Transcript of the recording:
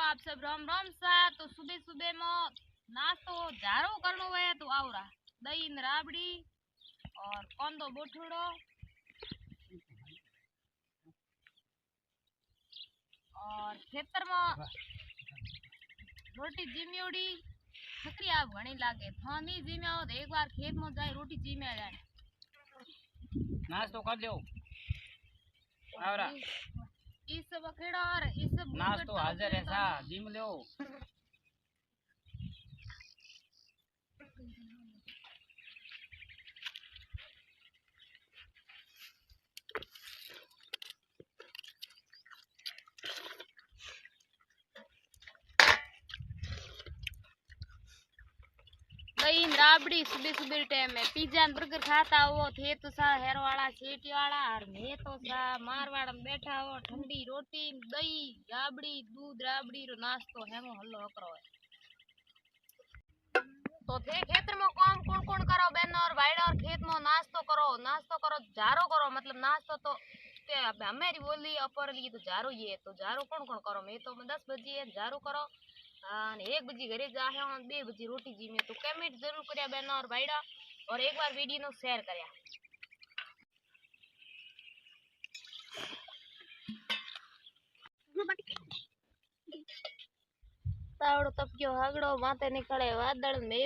आप सब राम राम सा। तो सुबह सुबह में नाश्तो झारो करनो है तो आवरा दही न राबड़ी और कोंदो बोठड़ो और खेतर में रोटी जीम्योड़ी खकरी आप घणी लागे थानी जीम्या तो एक बार खेत में जाए रोटी जीम्या जाए नाश्तो कर लो आवरा इस सब अखेड़ा और इस सब नाश्तो हाजिर है सा जिम लो दही राबड़ी सुबह सुबह टाइम में पिज्जा बर्गर खाता हो थे तो सा हेर वाला सीटी वाला और मैं तो सा मारवाड़ में बैठा हो ठंडी रोटी दही राबड़ी दूध राबड़ी रो नाश्तो हेमो हल्लो करो तो थे खेतर में काम कौन कौन करो बहन और भाई और खेत में नाश्तो करो झारो करो मतलब नाश्तो तो हमारी बोली अपर ली तो झारो ये तो झारो कौन कौन करो मैं तो 10 बजे झारो करो 1 बजे घरे जाहे और 2 बजे रोटी जी में तो कमेंट जरूर करया बहन और भाईड़ा और एक बार वीडियो नो शेयर करया तावड़ो तपकियो हागड़ो माथे निकले वादळ में